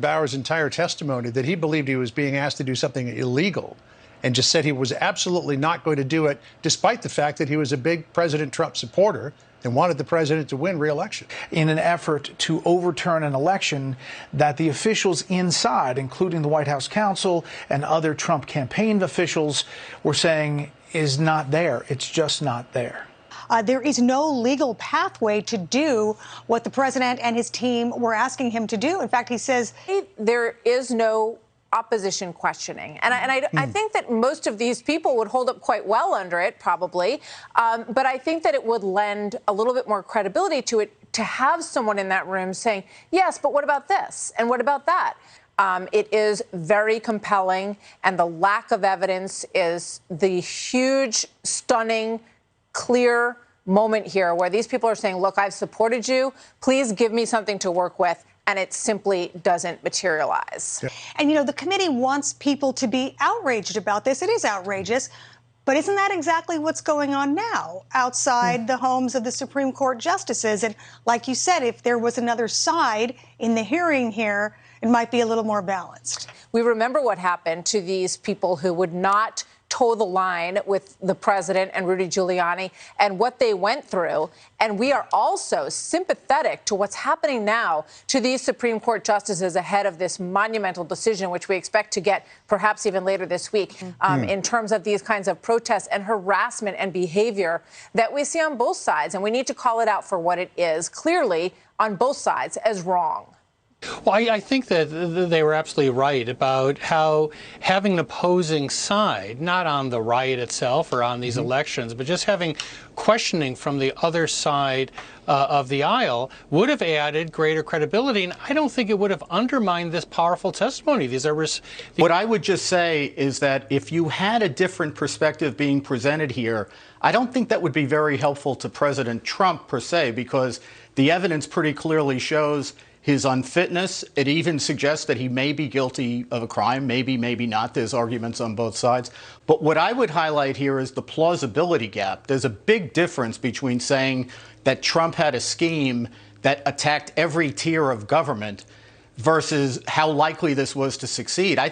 Bauer's entire testimony that he believed he was being asked to do something illegal and just said he was absolutely not going to do it, despite the fact that he was a big President Trump supporter and wanted the president to win re-election. In an effort to overturn an election that the officials inside, including the White House counsel and other Trump campaign officials, were saying is not there. It's just not there. There is no legal pathway to do what the president and his team were asking him to do. In fact, he says there is no opposition questioning. And I think that most of these people would hold up quite well under it, probably. But I think that it would lend a little bit more credibility to it to have someone in that room saying, yes, but what about this? And what about that? It is very compelling. And the lack of evidence is the huge, stunning, clear moment here where these people are saying, look, I've supported you. Please give me something to work with. And it simply doesn't materialize. And, you know, the committee wants people to be outraged about this. It is outrageous. But isn't that exactly what's going on now outside the homes of the Supreme Court justices? And like you said, if there was another side in the hearing here, it might be a little more balanced. We remember what happened to these people who would not toe the line with the president and Rudy Giuliani and what they went through. And we are also sympathetic to what's happening now to these Supreme Court justices ahead of this monumental decision, which we expect to get perhaps even later this week, in terms of these kinds of protests and harassment and behavior that we see on both sides. And we need to call it out for what it is, clearly on both sides, as wrong. Well, I think that they were absolutely right about how having an opposing side, not on the riot itself or on these elections, but just having questioning from the other side of the aisle would have added greater credibility. And I don't think it would have undermined this powerful testimony. What I would just say is that if you had a different perspective being presented here, I don't think that would be very helpful to President Trump per se, because the evidence pretty clearly shows his unfitness. It even suggests that he may be guilty of a crime, maybe not. There's arguments on both sides. But what I would highlight here is the plausibility gap. There's a big difference between saying that Trump had a scheme that attacked every tier of government versus how likely this was to succeed. I